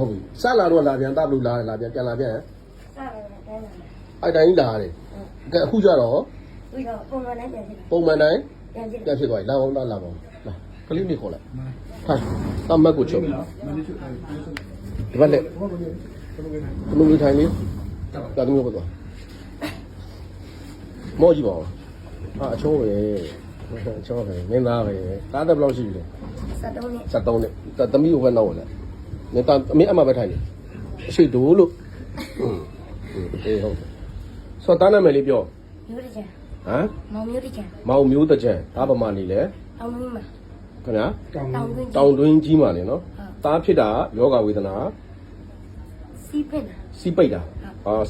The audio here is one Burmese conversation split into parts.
ဟုတ်ပြီစလာတော့လာပြန်တပ်လို့လာပြန်ပြန်လာပြန်အဲ့တိုင်းလာတယ်ကဲအခုကျတော့ပုံမှန်တိုင်းပြန်ဖြစ်သွားပြီလာအောင်လာပါလာကလေးနေခေါ်လိုက်ဟာတမတ်ကိုချုပ်ဒီဘက်လက်ဘလူးလေးထိုင်လေးတာတူမျိုးပေါ့မောကြည့်ပါဦးဟာအချိုးပဲအချိုးပဲမင်းသားပဲတားတယ်ဘယ်လောက်ရှိပြီလဲ73နဲ့သမီးကိုပဲနောက်ဝင်လာနေတာအမေအမပဲထိုင်နေအရှိတူလို့အေးဟုတ်စောတားနာမည်လေးပြောမျိုးတကြံဟမ်မောင်မျိုးတကြံမောင်မျိုးတကြံဒါပမာနေလဲတောင်းတွင်းမှာခင်ဗျာတောင်တွင်းကြီးမှာနေနော်တားဖြစ်တာယောဂဝေဒနာစီးပိတ်တာစီးပိတ်တာ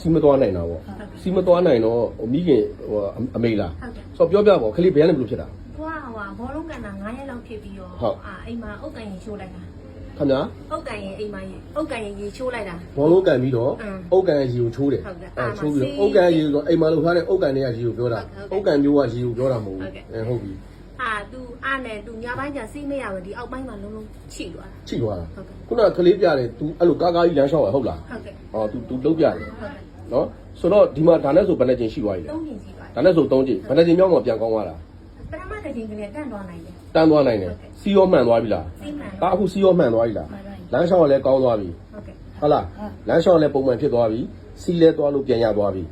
စီးမသွားနိုင်တာပေါ့စီးမသွားနိုင်တော့မိခင်ဟိုအမေလားဆိုပြောပြပေါ့ခလေးဘယ်ကနေဘလို့ဖြစ်တာသွားဟိုဘောလုံးကန်တာ9ရက်လောက်ဖြစ်ပြီးတော့အိမ်မှာအုတ်ကန်ရင်ချိုးလိုက်တာခင်ဗျာအုတ်ကန်ရင်အိမ်မှာအုတ်ကန်ရင်ရေချိုးလိုက်တာဘောလုံးကန်ပြီးတော့အုတ်ကန်ရေကိုချိုးတယ်ချိုးပြီးတော့အုတ်ကန်ရေဆိုအိမ်မှာလှုပ်ထားတဲ့အုတ်ကန်တွေကရေကိုပြောတာအုတ်ကန်မျိုးကရေကိုပြောတာမဟုတ်ဘူးဟုတ်ပြီသူအားနဲ့သူညပိုင်းကျစီးမရဘူးဒီအောက်ပိုင်းမှာလုံးလုံးချိသွားတာခုနကလေးပြတယ် तू အဲ့လိုကားကြီးလမ်းလျှောက်ရဟုတ်လားဟုတ်ကဲ့तू လုံးပြတယ်နော်ဆိုတော့ဒီမှာဒါနဲ့ဆိုဘယ်နှကျင်ရှိသွားပြီလဲ3ကျင်ရှိသွားဒါနဲ့ဆို3ကျင်ဘယ်နှကျင်မြောက်မှပြန်ကောင်းသွားတာပထမတစ်ကျင်ကလေးတန်းသွားနိုင်တယ်စီရောမှန်သွားပြီလားဒါအခုစီရောမှန်သွားပြီလားလမ်းလျှောက်လည်းကောင်းသွားပြီဟုတ်လားလမ်းလျှောက်လည်းပုံမှန်ဖြစ်သွားပြီစီလဲသွားလို့ပြန်ရသွားပြီ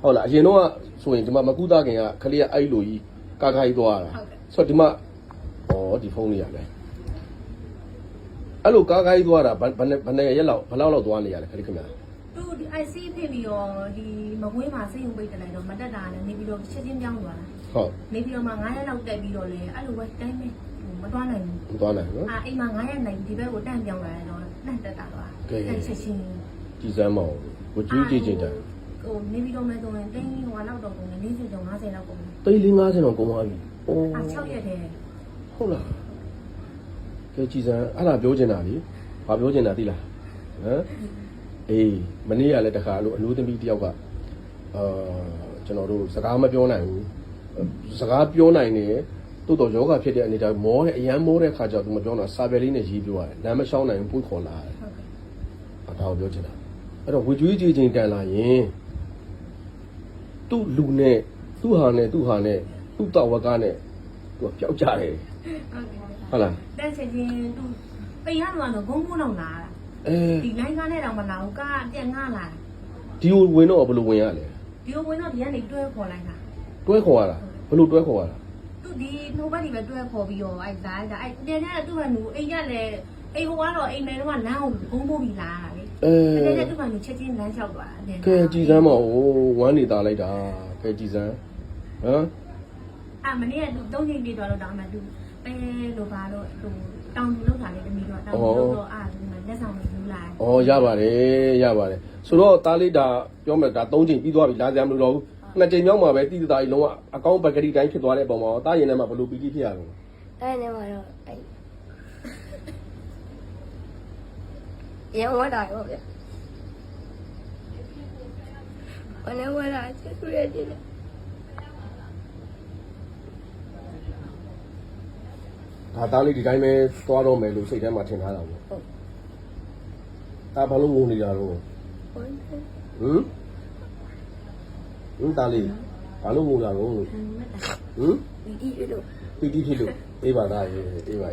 ဟုတ်လားအရင်တော့ဆိုရင်ဒီမှာမကူသားခင်ကခလေးကအဲ့လိုကြီးကားကြီးသွားတာဆိုတော့ဒီမှာဒီဖုန်းလေးရတယ်အဲ့လိုကားကြီးသွားတာဘယ်ရက်လောက်ဘယ်လောက်သွားနေရလဲခလေးခင်ဗျာသူဒီ IC ဖြစ်ပြီးတော့ဒီမကွေးမှာစိတ်ုံပိတ်တယ်လိုက်တော့မတက်တာလည်းနေပြီးတော့ချက်ချင်းပြောင်းသွားတာဟုတ်နေပြီးတော့မှ9ရက်လောက်တက်ပြီးတော့လေအဲ့လိုပဲတိုင်းမဲမသွားနိုင်ဘူးမသွားနိုင်ဘူးအိမ်မှာ9ရက်နိုင်ဒီဘက်ကိုတန့်ပြောင်းလာတယ်တော့နှက်တက်တာသွားချက်ချင်းကြည်စမ်းမအောင်ကိုကြီးကြည့်ချင်းတယ်ဟိုနေပြီးတော့မဲတော့တင်းဟိုလောက်တော့ကုန်တယ်40ကျော်50လောက်ကုန်တယ်တိတ်50တော့ကုန်သွားပြီအိုး6ရက်တည်းဟုတ်လားကဲကြည်စမ်းအဲ့ဒါပြောချင်တာလေဘာပြောချင်တာသိလားဟမ်အေးမနေ့ကလည်းတခါလို့အလို့သမီးတယောက်ကကျွန်တော်တို့စကားမပြောနိုင်ဘူးစကားပြောနိုင်နေတိုးတော်ယောဂဖြစ်တဲ့အနေနဲ့မောတဲ့အရန်မောတဲ့ခါကျတော့သူမပြောတော့စာပဲလေးနဲ့ရေးပြောရတယ်လမ်းမလျှောက်နိုင်ဘူးပွေးခေါ်လာတယ်ဒါကိုပြောချင်တာအဲ့တော့ဝေကျွေးကြည်ချင်းတန်လာရင်သူ့လူနဲ့သူ့ဟာနဲ့သူ့တော်ဝကနဲ့သူကပျောက်ကြတယ်ဟုတ်လားတဲ့ချက်ချင်းသူပိန်ရတော့ဂုံးတော့လာတာဒီလိုင်းကားနဲ့တော့မလာဘူးကားပြန်ငှလာဒီကိုဝင်တော့ဘယ်လိုဝင်ရလဲဒီကိုဝင်တော့ဒီကနေတွဲခေါ်လိုက်တာတွဲခေါ်ရတာဘယ်လိုတွဲခေါ်ရတာသူဒီနှုတ်ဘက်ဒီပဲတွဲခေါ်ပြီးတော့အဲ့ဒါအဲ့တင်တဲ့သူ့ကလူအိမ်ကလည်းအိမ်ဟိုကတော့အိမ်မယ်တော့လမ်းကိုဂုံးပို့ပြီးလာတာလေတဲ့သူ့ကလူချက်ချင်းလမ်းလျှောက်သွားတာကဲကြည်စမ်းမဝမ်းနေတာလိုက်တာကဲကြည်စမ်းဟမ်မနေ့ကသူ3ချိန်ပြေးသွားလို့တောင်းမှသူပဲလို့ပါတော့သူတောင်းလို့ထားလေတမီတော့တောင်းလို့တော့ဒီမှာလက်ဆောင်ယူလာရပါတယ်ဆိုတော့တားလေးဒါပြောမယ်ဒါ3ချိန်ပြီးသွားပြီလာကြမလို့တော့ဘူး2ချိန်မြောက်မှာပဲတိတိသားကြီးလုံးဝအကောင့်ဘက်ကလေးတိုင်းဖြစ်သွားတဲ့အပေါ်မှာတားရင်ထဲမှာဘလို့ပီတိဖြစ်ရတော့တားရင်ထဲမှာတော့ရေဝတာရောဗျာဘယ်နဲ့ဝတာချစ်သူရဲ့ဒီဒါသားလေးဒီတိုင်းပဲသွားတော့မယ်လို့စိတ်ထဲမှာထင်ထားတာပေါ့ဟုတ်ဒါဘာလို့ငုံနေကြတော့သားလေးဘာလို့ငုံကြတော့ပီတိဖြစ်လို့အေးပါသားရေးအေးပါ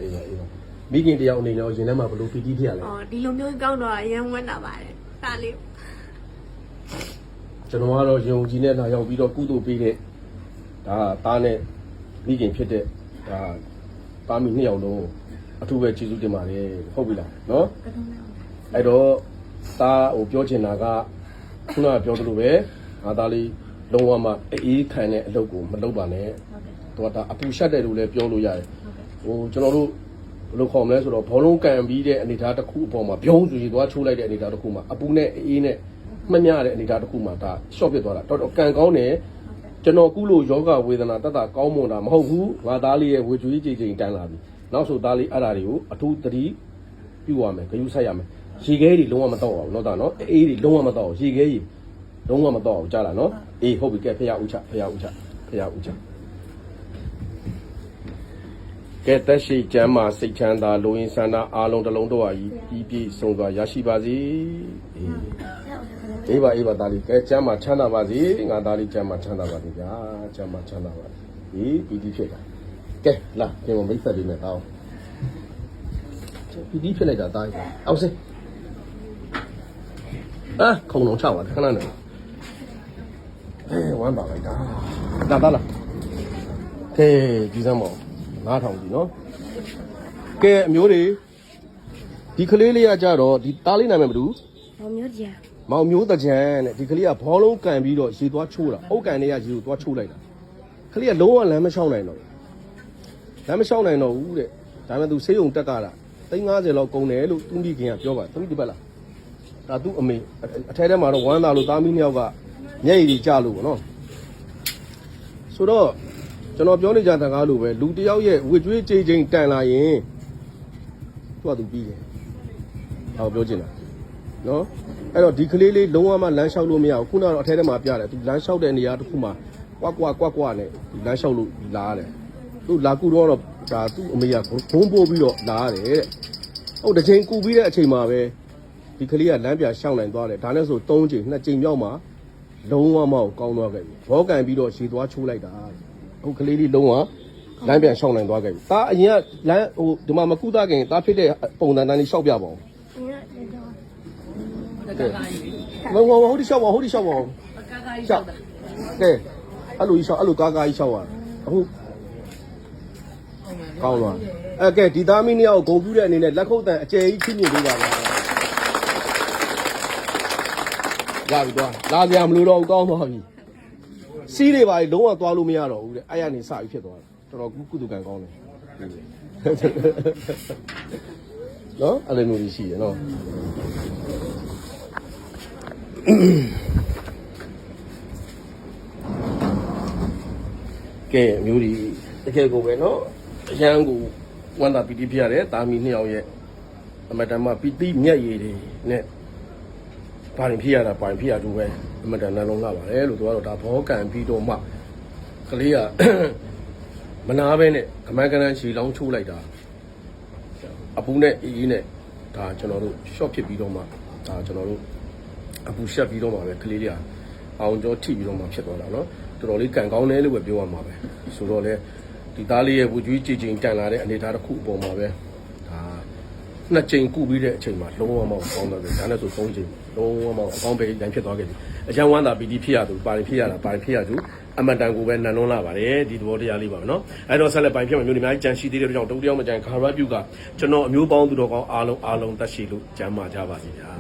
မိခင်တယောက်အနေနဲ့ရင်ထဲမှာဘလို့ပီတိဖြစ်ရလဲဒီလိုမျိုးကောင်းတော့အရင်ဝတ်တာပါတယ်သားလေးကျွန်တော်ကတော့ယုံကြည်နဲ့လာရောက်ပြီးတော့ကုသိုလ်ပေးတဲ့ဒါသားနဲ့မိခင်ဖြစ်တဲ့ဒါပါမီ2ယောက်လုံးအထူးပဲကျေးဇူးတင်ပါတယ်ဟုတ်ပြီလားနော်အဲ့တော့သားဟိုပြောချင်တာကခုနကပြောသလိုပဲငါသားလေးလုံးဝမှအေးခံတဲ့အလုပ်ကိုမလုပ်ပါနဲ့သူကဒါအပူရှက်တယ်လို့လည်းပြောလို့ရတယ်ဟိုကျွန်တော်တို့ဘယ်လိုခေါ်မလဲဆိုတော့ဘောလုံးကန်ပြီးတဲ့အနေအထားတစ်ခုအပေါ်မှာပြုံးဆိုရင်သွားချိုးလိုက်တဲ့အနေအထားတစ်ခုမှာအပူနဲ့အေးနဲ့မှမြတဲ့အနေအထားတစ်ခုမှာဒါရှော့ဖြစ်သွားတာတော်ကန်ကောင်းတယ်ကျွန်တော်ကုလို့ယောဂဝေဒနာတတ်တာကောင်းမွန်တာမဟုတ်ဘူးငါသားလေးရဲ့ဝေကျွေးကြည်ကြည်တန်းလာပြီနောက်ဆိုသားလေးအဲ့ဓာတွေကိုအထူးသတိပြုရမယ်ဂရုစိုက်ရမယ်ရေခဲတွေလုံးဝမတော့အောင်နော်တာနော်အေးတွေလုံးဝမတော့အောင်ရေခဲကြီးလုံးဝမတော့အောင်ကြားလားနော်အေးဟုတ်ပြီကဲဖះဦးချ ကဲတက်ရှိကျမ်းမာစိတ်ချမ်းသာလူရင်းဆန္ဒအားလုံးတစ်လုံးတော့ကြီးပြည့်စုံစွာရရှိပါစေအေးပါသားလေးကဲကျမ်းမာချမ်းသာပါစေငါသားလေးကျမ်းမာချမ်းသာပါစေဗျာကျမ်းမာချမ်းသာပါစေပီတိဖြစ်တာကဲလာပြန်မိတ်ဆက်ပေးမယ်တောင်းပီတိဖြစ်လိုက်တာတားအောင်စေခုံလုံးချပါခဏနဲ့ဝမ်းပါလိုက်တာလာကဲဒီစမ်းမောင်9000ကြီးနော်ကဲအမျိုးတွေဒီကလေးလေးကကြတော့ဒီတားလေးနာမည်ဘာလို့မောင်မျိုးတကြံတဲ့ဒီကလေးကဘောလုံးကန်ပြီးတော့ရေသွားချိုးတာအုတ်ကန်လေးကရေကိုသွားချိုးလိုက်တာကလေးကလုံးဝလမ်းမလျှောက်နိုင်တော့ဘူးတဲ့ဒါပေမဲ့သူဆေးရုံတက်ကြတာ350လောက်ကုန်တယ်လို့သူမိခင်ကပြောပါသူမိဒီပတ်လားဒါသူ့အမေအထဲထဲမှာတော့ဝမ်းသာလို့သားမီးနှစ်ယောက်ကမျက်ရည်ကြီးကျလို့ပေါ့နော်ဆိုတော့ကျွန်တော်ပြောနေကြတဲ့ကားလိုပဲလူတယောက်ရဲ့ဝစ်ကြွေးကြေးချင်းတန်လာရင်သူ့ပြီးတယ်ဟောပြောချင်တာနော်အဲ့တော့ဒီကလေးလေးလုံးဝမှလမ်းလျှောက်လို့မရဘူးခုနကတော့အထဲထဲမှာပြတယ်သူလမ်းလျှောက်တဲ့နေရာတစ်ခုမှာကွာနဲ့ဒီလမ်းလျှောက်လို့လာရတယ်သူလာကူတော့ဒါသူ့အမေကဘုံပိုးပြီးတော့လာရတယ်တဲ့ဟုတ်တစ်ချိန်ကူပြီးတဲ့အချိန်မှာပဲဒီကလေးကလမ်းပြရှောင်းနိုင်သွားတယ်ဒါနဲ့ဆို3ချိန်2ချိန်မြောက်မှာလုံးဝမအောင်ကောင်းသွားခဲ့ပြီဘောကန်ပြီးတော့ရေသွားချိုးလိုက်တာဟုတ်ကလေးလေးလုံးဝလမ်းပြန်ရှောင်းနိုင်သွားခဲ့ပြီဒါအရင်ကလမ်းဒီမှာမကုသခင်ဒါဖြစ်တဲ့ပုံစံတန်းလေးရှောက်ပြပါဦးဟုတ်ဒီရှောက်ပါရှောက်ကဲအဲ့လိုကြီးရှောက်အဲ့လိုကားကြီးရှောက်ရအခုကောင်းသွားကဲဒီသားမီးနှစ်ယောက်ဂုံပြူးတဲ့အနေနဲ့လက်ခုပ်တန်အကျယ်ကြီးဖြစ်နေသေးပါလားရပြီတော့လာကြမလို့တော့ကောင်းသွားပြီစီးတွေပါလုံးဝသွားလို့မရတော့ဘူးတဲ့အဲ့ရနေစပြီးဖြစ်သွားတယ်တော်တော်ကုသကံကောင်းတယ်နော်အဲ့လိုမျိုးရှိရနော်ကဲမျိုးဒီတကယ်ကိုပဲနော်အရန်ကိုဝမ်းသာပီတိဖြစ်ရတယ်တာမီနှစ်ယောက်ရဲ့အမတန်မှပီတိမျက်ရည်တွေနဲ့ဘာရင်ဖြစ်ရတာဘာရင်ဖြစ်ရတူပဲအမတန်နှလုံးလာပါတယ်လို့သူကတော့ဒါဘောကန်ပြီးတော့မှကလေးကမနာပဲနဲ့ကမန်းကနန်းရှီလောင်းချိုးလိုက်တာအပူနဲ့အေးနဲ့ဒါကျွန်တော်တို့ short ဖြစ်ပြီးတော့မှဒါကျွန်တော်တို့အပူရှက်ပြီးတော့မှပဲကလေးလေးကအောင်ကျော်ထိပြီးတော့မှဖြစ်သွားတာနော်တော်တော်လေးကန်ကောင်းတယ်လို့ပဲပြောရမှာပဲဆိုတော့လေဒီသားလေးရဲ့ဝကြွေးကြည်ကြင်တန်လာတဲ့အနေအထားတစ်ခုအပေါ်မှာပဲဒါ2ချိန်ကုပြီးတဲ့အချိန်မှာလုံးဝမအောင်ကောင်းတော့တယ်ဒါနဲ့ဆို3ချိန်လုံးဝမအောင်အကောင်းပဲတိုင်ဖြစ်သွားခဲ့ပြီအကျန်းဝမ်းသာပီတိဖြစ်ရသူပါရင်ဖြစ်ရတာပါရင်ဖြစ်ရသူအမတန်ကိုပဲနန်လွန်းလာပါတယ်ဒီသဘောတရားလေးပါပဲเนาะအဲ့တော့ဆက်လက်ပိုင်ဖြစ်မှာမျိုးဒီများကြံရှိသေးတဲ့ကြောင့်တုံးတယောက်မကြံခါရပြုကကျွန်တော်အမျိုးပေါင်းသူတော်ကောင်းအားလုံးတက်ရှိလို့ကြမ်းမာကြပါစေဗျာ